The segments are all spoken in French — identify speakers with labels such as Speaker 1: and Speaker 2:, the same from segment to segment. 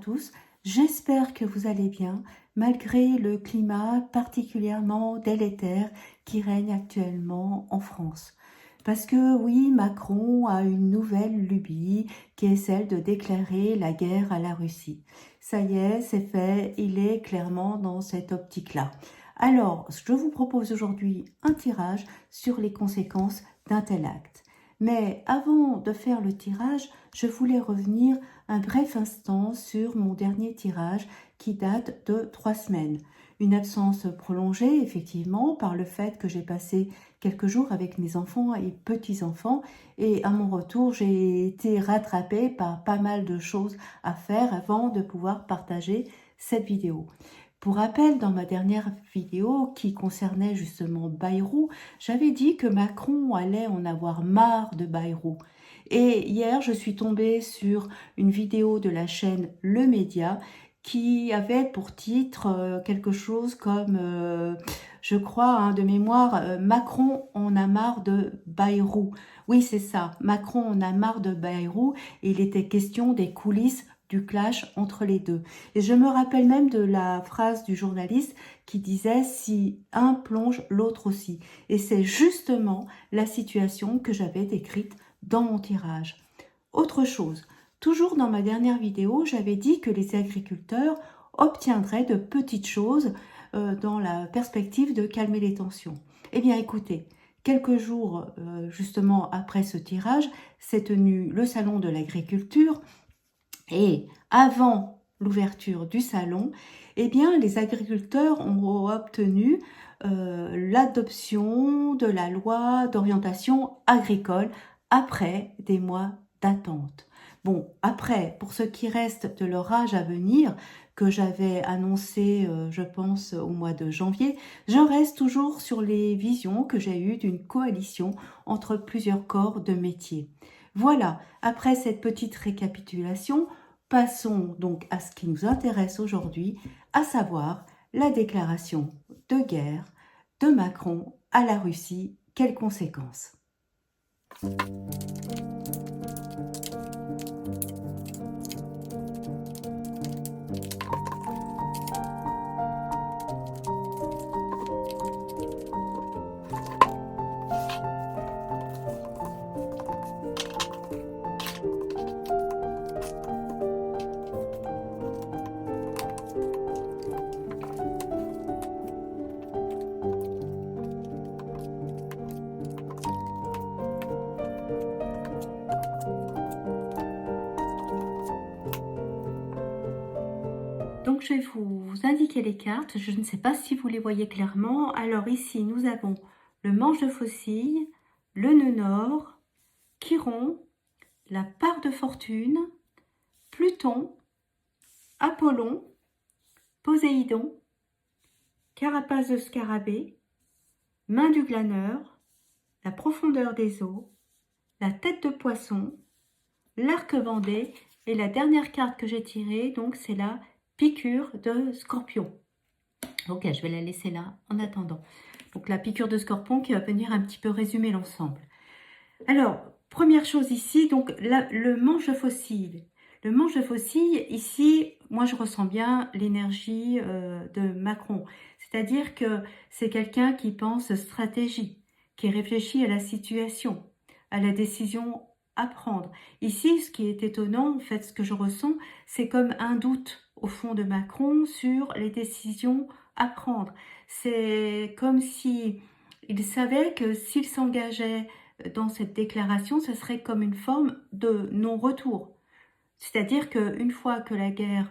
Speaker 1: tous, j'espère que vous allez bien malgré le climat particulièrement délétère qui règne actuellement en France. Parce que oui, Macron a une nouvelle lubie qui est celle de déclarer la guerre à la Russie. Ça y est, c'est fait, il est clairement dans cette optique-là. Alors, je vous propose aujourd'hui un tirage sur les conséquences d'un tel acte. Mais avant de faire le tirage, je voulais revenir un bref instant sur mon dernier tirage qui date de 3 semaines. Une absence prolongée, effectivement, par le fait que j'ai passé quelques jours avec mes enfants et petits-enfants et à mon retour, j'ai été rattrapée par pas mal de choses à faire avant de pouvoir partager cette vidéo. Pour rappel, dans ma dernière vidéo qui concernait justement Bayrou, j'avais dit que Macron allait en avoir marre de Bayrou. Et hier, je suis tombée sur une vidéo de la chaîne Le Média qui avait pour titre quelque chose comme, je crois, de mémoire, Macron en a marre de Bayrou. Oui, c'est ça, Macron en a marre de Bayrou et il était question des coulisses du clash entre les deux. Et je me rappelle même de la phrase du journaliste qui disait « si un plonge, l'autre aussi ». Et c'est justement la situation que j'avais décrite dans mon tirage. Autre chose, toujours dans ma dernière vidéo, j'avais dit que les agriculteurs obtiendraient de petites choses dans la perspective de calmer les tensions. Eh bien écoutez, quelques jours justement après ce tirage, s'est tenu le salon de l'agriculture. Et avant l'ouverture du salon, eh bien, les agriculteurs ont obtenu l'adoption de la loi d'orientation agricole après des mois d'attente. Bon, après, pour ce qui reste de l'orage à venir, que j'avais annoncé, je pense, au mois de janvier, je reste toujours sur les visions que j'ai eues d'une coalition entre plusieurs corps de métier. Voilà, après cette petite récapitulation, passons donc à ce qui nous intéresse aujourd'hui, à savoir la déclaration de guerre de Macron à la Russie. Quelles conséquences ? Donc je vais vous indiquer les cartes, je ne sais pas si vous les voyez clairement. Alors ici nous avons le manche de faucille, le nœud nord, Chiron, la part de fortune, Pluton, Apollon, Poséidon, carapace de scarabée, main du glaneur, la profondeur des eaux, la tête de poisson, l'arc vendé et la dernière carte que j'ai tirée, donc c'est la piqûre de scorpion. Ok, je vais la laisser là en attendant. Donc la piqûre de scorpion qui va venir un petit peu résumer l'ensemble. Alors, première chose ici, donc le manche de faucille. Le manche de faucille, ici, moi je ressens bien l'énergie de Macron. C'est-à-dire que c'est quelqu'un qui pense stratégie, qui réfléchit à la situation, à la décision à prendre. Ici, ce qui est étonnant, en fait, ce que je ressens, c'est comme un doute au fond de Macron sur les décisions à prendre. C'est comme si il savait que s'il s'engageait dans cette déclaration, ce serait comme une forme de non-retour. C'est-à-dire qu'une fois que la guerre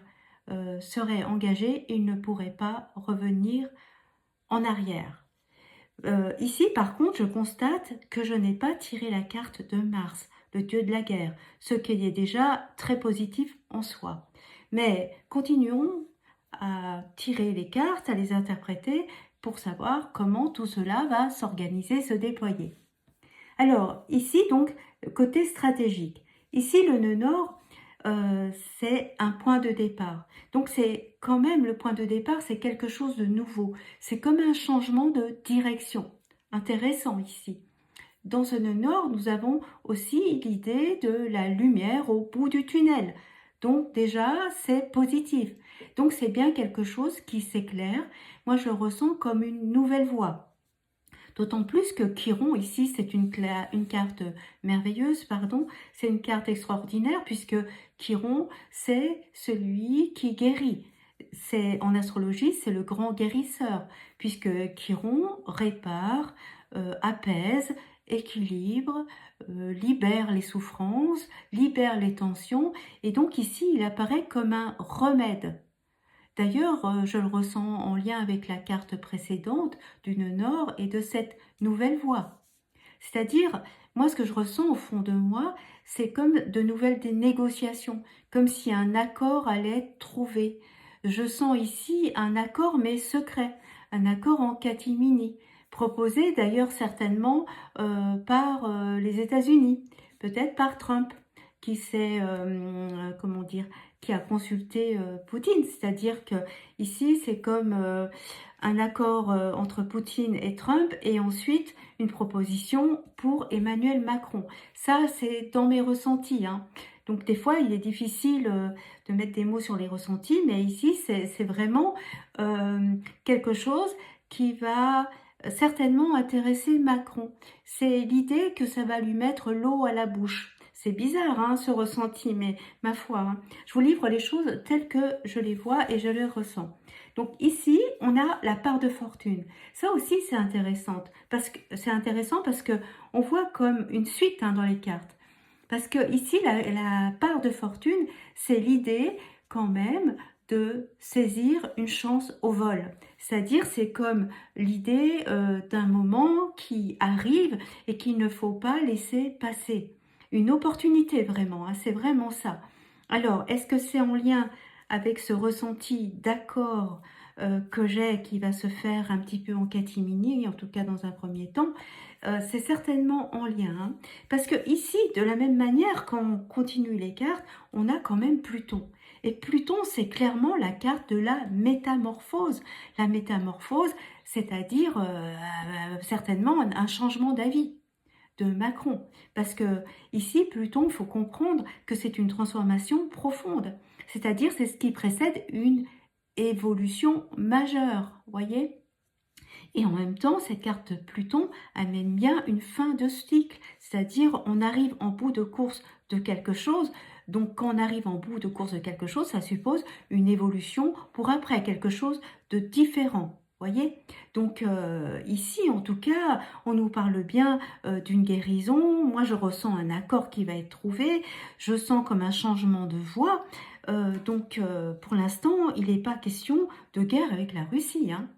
Speaker 1: serait engagée, il ne pourrait pas revenir en arrière. Ici, par contre, je constate que je n'ai pas tiré la carte de Mars, le dieu de la guerre, ce qui est déjà très positif en soi. Mais continuons à tirer les cartes, à les interpréter pour savoir comment tout cela va s'organiser, se déployer. Alors, ici, donc, côté stratégique. Ici, le nœud nord, c'est un point de départ. Donc, c'est quand même le point de départ, c'est quelque chose de nouveau. C'est comme un changement de direction. Intéressant ici. Dans ce nœud nord, nous avons aussi l'idée de la lumière au bout du tunnel. Donc déjà, c'est positif. Donc c'est bien quelque chose qui s'éclaire. Moi, je le ressens comme une nouvelle voie. D'autant plus que Chiron, ici, c'est une carte merveilleuse, pardon. C'est une carte extraordinaire puisque Chiron, c'est celui qui guérit. En astrologie, c'est le grand guérisseur puisque Chiron répare, apaise, équilibre, libère les souffrances, libère les tensions. Et donc ici, il apparaît comme un remède. D'ailleurs, je le ressens en lien avec la carte précédente du nœud nord et de cette nouvelle voie. C'est-à-dire, moi, ce que je ressens au fond de moi, c'est comme de nouvelles des négociations, comme si un accord allait être trouvé. Je sens ici un accord, mais secret, un accord en catimini, proposé d'ailleurs certainement par les États-Unis, peut-être par Trump, qui s'est, comment dire, qui a consulté Poutine. C'est-à-dire que ici, c'est comme un accord entre Poutine et Trump, et ensuite une proposition pour Emmanuel Macron. Ça, c'est dans mes ressentis, hein. Donc des fois, il est difficile de mettre des mots sur les ressentis, mais ici, c'est vraiment quelque chose qui va certainement intéresser Macron. C'est l'idée que ça va lui mettre l'eau à la bouche. C'est bizarre, hein, ce ressenti, mais ma foi, hein, je vous livre les choses telles que je les vois et je les ressens. Donc ici, on a la part de fortune. Ça aussi, c'est intéressant parce que on voit comme une suite, hein, dans les cartes. Parce que ici, la part de fortune, c'est l'idée quand même de saisir une chance au vol. C'est-à-dire, c'est comme l'idée d'un moment qui arrive et qu'il ne faut pas laisser passer. Une opportunité vraiment, hein, c'est vraiment ça. Alors, est-ce que c'est en lien avec ce ressenti d'accord que j'ai, qui va se faire un petit peu en catimini, en tout cas dans un premier temps? C'est certainement en lien, hein. Parce que ici, de la même manière, quand on continue les cartes, on a quand même Pluton. Et Pluton, c'est clairement la carte de la métamorphose. La métamorphose, c'est-à-dire certainement un changement d'avis de Macron. Parce que ici, Pluton, il faut comprendre que c'est une transformation profonde. C'est-à-dire, c'est ce qui précède une évolution majeure, voyez? Et en même temps, cette carte Pluton amène bien une fin de cycle, c'est-à-dire on arrive en bout de course de quelque chose. Donc quand on arrive en bout de course de quelque chose, ça suppose une évolution pour après, quelque chose de différent. Voyez? Donc ici, en tout cas, on nous parle bien d'une guérison. Moi, je ressens un accord qui va être trouvé. Je sens comme un changement de voie. Donc, pour l'instant, il n'est pas question de guerre avec la Russie, hein.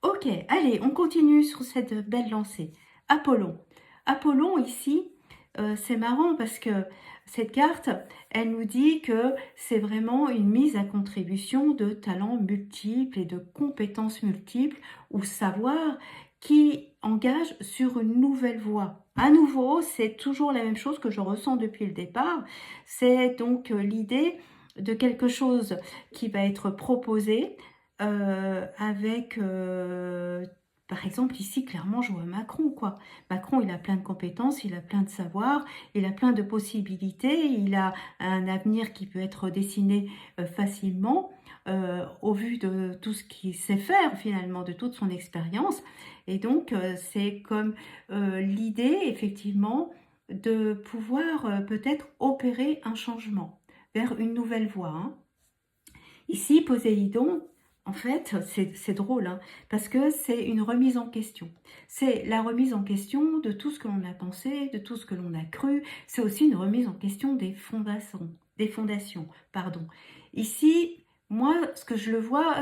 Speaker 1: Ok, allez, on continue sur cette belle lancée. Apollon. Apollon, ici, c'est marrant parce que cette carte, elle nous dit que c'est vraiment une mise à contribution de talents multiples et de compétences multiples ou savoir qui engage sur une nouvelle voie. À nouveau, c'est toujours la même chose que je ressens depuis le départ. C'est donc l'idée de quelque chose qui va être proposé avec, par exemple, ici, clairement, je vois Macron, quoi. Macron, il a plein de compétences, il a plein de savoirs, il a plein de possibilités, il a un avenir qui peut être dessiné facilement au vu de tout ce qu'il sait faire, finalement, de toute son expérience. Et donc, c'est comme l'idée, effectivement, de pouvoir peut-être opérer un changement vers une nouvelle voie, hein. Ici, Poséidon, en fait, c'est drôle, hein, parce que c'est une remise en question. C'est la remise en question de tout ce que l'on a pensé, de tout ce que l'on a cru. C'est aussi une remise en question des fondations, pardon. Ici, moi, ce que je le vois,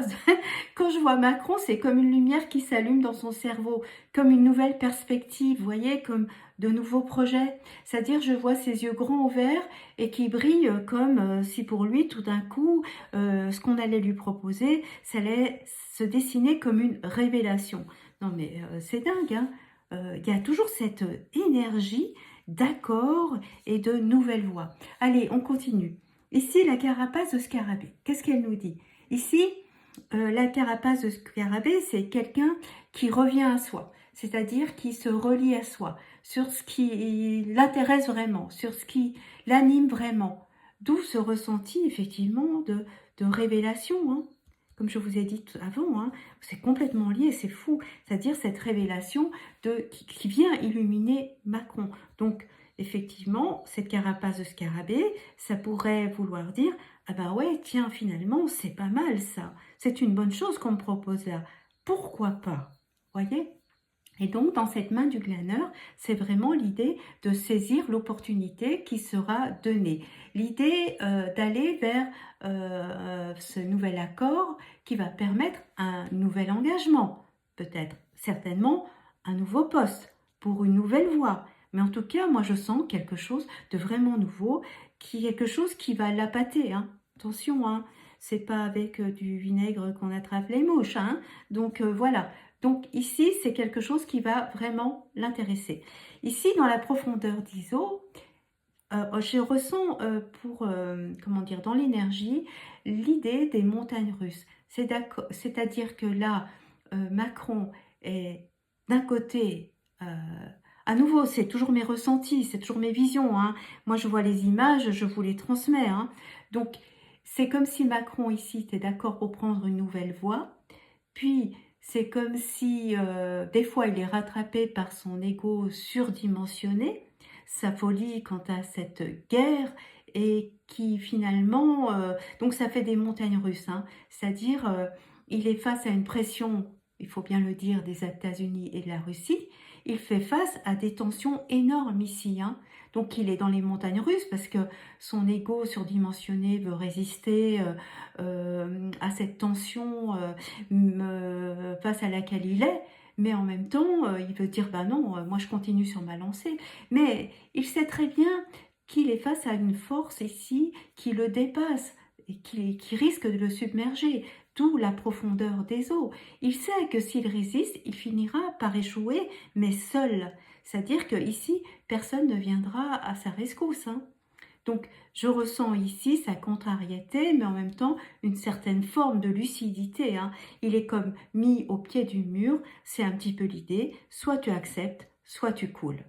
Speaker 1: quand je vois Macron, c'est comme une lumière qui s'allume dans son cerveau, comme une nouvelle perspective, vous voyez, comme de nouveaux projets. C'est-à-dire, je vois ses yeux grands ouverts et qui brillent comme si pour lui, tout d'un coup, ce qu'on allait lui proposer, ça allait se dessiner comme une révélation. Non mais c'est dingue, hein. Il y a toujours cette énergie d'accord et de nouvelles voies. Allez, on continue. Ici, la carapace de scarabée. Qu'est-ce qu'elle nous dit? Ici, la carapace de scarabée, c'est quelqu'un qui revient à soi, c'est-à-dire qui se relie à soi, sur ce qui l'intéresse vraiment, sur ce qui l'anime vraiment. D'où ce ressenti effectivement de révélation, hein. Comme je vous ai dit avant, hein, c'est complètement lié, c'est fou. C'est-à-dire cette révélation qui vient illuminer Macron. Donc, effectivement, cette carapace de scarabée, ça pourrait vouloir dire, ah bah ouais, tiens, finalement, c'est pas mal ça. C'est une bonne chose qu'on me propose là. Pourquoi pas? Voyez? Et donc, dans cette main du glaneur, c'est vraiment l'idée de saisir l'opportunité qui sera donnée. L'idée d'aller vers ce nouvel accord qui va permettre un nouvel engagement, peut-être, certainement, un nouveau poste pour une nouvelle voie. Mais en tout cas, moi, je sens quelque chose de vraiment nouveau, quelque chose qui va l'appâter, hein. Attention, hein, c'est pas avec du vinaigre qu'on attrape les mouches, hein. Donc voilà. Donc ici, c'est quelque chose qui va vraiment l'intéresser. Ici, dans la profondeur d'ISO, je ressens comment dire, dans l'énergie, l'idée des montagnes russes. C'est-à-dire que là, Macron est d'un côté, à nouveau, c'est toujours mes ressentis, c'est toujours mes visions, hein. Moi, je vois les images, je vous les transmets, hein. Donc, c'est comme si Macron ici était d'accord pour prendre une nouvelle voie. Puis, c'est comme si, des fois, il est rattrapé par son ego surdimensionné, sa folie quant à cette guerre et qui finalement, donc ça fait des montagnes russes, hein. C'est-à-dire, il est face à une pression, il faut bien le dire, des États-Unis et de la Russie. Il fait face à des tensions énormes ici, hein. Donc il est dans les montagnes russes parce que son ego surdimensionné veut résister, à cette tension, face à laquelle il est, mais en même temps, il veut dire: «Bah non, moi je continue sur ma lancée». Mais il sait très bien qu'il est face à une force ici qui le dépasse et qui risque de le submerger, d'où la profondeur des eaux. Il sait que s'il résiste, il finira par échouer, mais seul. C'est-à-dire qu'ici, personne ne viendra à sa rescousse, hein. Donc, je ressens ici sa contrariété, mais en même temps une certaine forme de lucidité, hein. Il est comme mis au pied du mur, c'est un petit peu l'idée, soit tu acceptes, soit tu coules.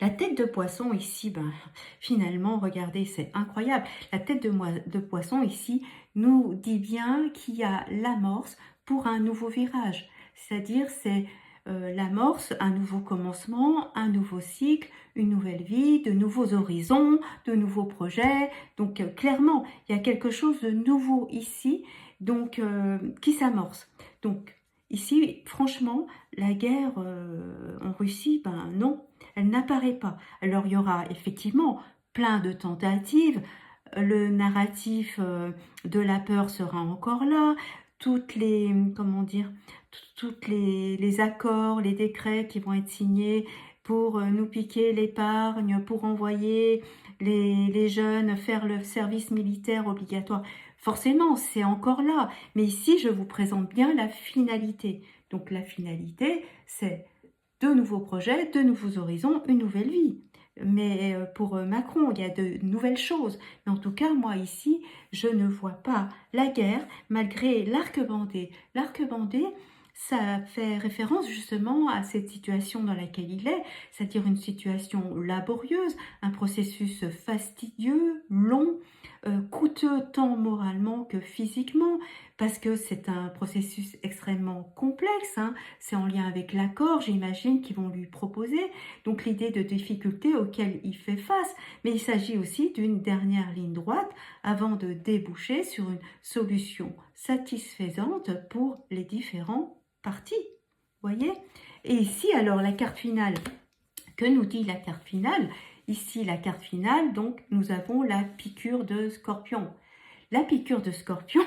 Speaker 1: La tête de poisson ici, ben, finalement, regardez, c'est incroyable. La tête de poisson ici nous dit bien qu'il y a l'amorce pour un nouveau virage. C'est-à-dire, c'est l'amorce, un nouveau commencement, un nouveau cycle, une nouvelle vie, de nouveaux horizons, de nouveaux projets. Donc, clairement, il y a quelque chose de nouveau ici, donc qui s'amorce. Donc, ici, franchement, la guerre en Russie, ben non, elle n'apparaît pas. Alors il y aura effectivement plein de tentatives, le narratif de la peur sera encore là, toutes les, comment dire, toutes les accords, les décrets qui vont être signés pour nous piquer l'épargne, pour envoyer les jeunes faire le service militaire obligatoire. Forcément, c'est encore là. Mais ici, je vous présente bien la finalité. Donc la finalité, c'est de nouveaux projets, de nouveaux horizons, une nouvelle vie. Mais pour Macron, il y a de nouvelles choses. Mais en tout cas, moi ici, je ne vois pas la guerre malgré l'arc-bandé. L'arc-bandé, ça fait référence justement à cette situation dans laquelle il est, c'est-à-dire une situation laborieuse, un processus fastidieux, long, coûteux tant moralement que physiquement, parce que c'est un processus extrêmement complexe, hein. C'est en lien avec l'accord, j'imagine, qu'ils vont lui proposer. Donc l'idée de difficulté auxquelles il fait face. Mais il s'agit aussi d'une dernière ligne droite avant de déboucher sur une solution satisfaisante pour les différents partis. Voyez? Et ici, alors, la carte finale. Que nous dit la carte finale? Ici, la carte finale, donc, nous avons la piqûre de scorpion. La piqûre de scorpion,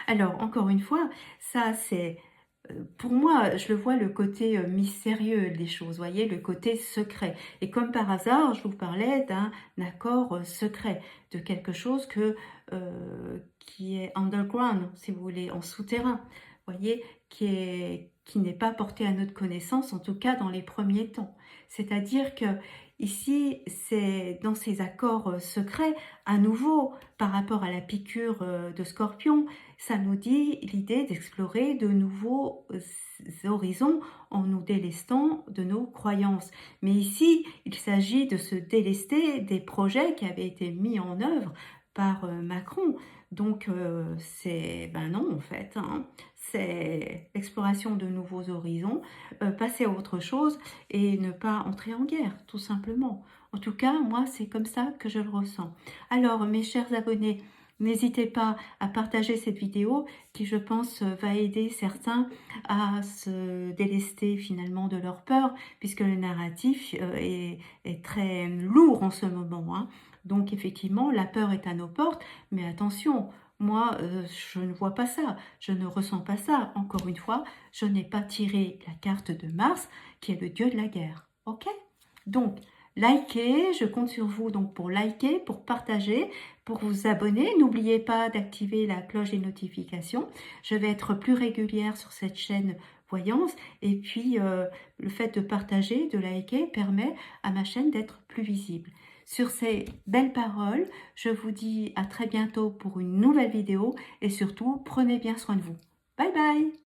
Speaker 1: alors, encore une fois, ça, c'est pour moi, je le vois le côté mystérieux des choses, voyez, le côté secret. Et comme par hasard, je vous parlais d'un accord secret, de quelque chose qui est underground, si vous voulez, en souterrain, voyez, qui n'est pas porté à notre connaissance, en tout cas dans les premiers temps. C'est-à-dire que Ici, c'est dans ces accords secrets, à nouveau, par rapport à la piqûre de scorpion, ça nous dit l'idée d'explorer de nouveaux horizons en nous délestant de nos croyances. Mais ici, il s'agit de se délester des projets qui avaient été mis en œuvre par Macron. Donc, c'est, ben non, en fait, hein, c'est l'exploration de nouveaux horizons, passer à autre chose et ne pas entrer en guerre, tout simplement. En tout cas, moi, c'est comme ça que je le ressens. Alors, mes chers abonnés, n'hésitez pas à partager cette vidéo qui, je pense, va aider certains à se délester finalement de leur peur, puisque le narratif est très lourd en ce moment, hein. Donc, effectivement, la peur est à nos portes, mais attention, moi, je ne vois pas ça, je ne ressens pas ça. Encore une fois, je n'ai pas tiré la carte de Mars, qui est le dieu de la guerre. Ok? Donc, likez, je compte sur vous donc pour liker, pour partager, pour vous abonner. N'oubliez pas d'activer la cloche des notifications. Je vais être plus régulière sur cette chaîne Voyance. Et puis, le fait de partager, de liker, permet à ma chaîne d'être plus visible. Sur ces belles paroles, je vous dis à très bientôt pour une nouvelle vidéo et surtout, prenez bien soin de vous. Bye bye!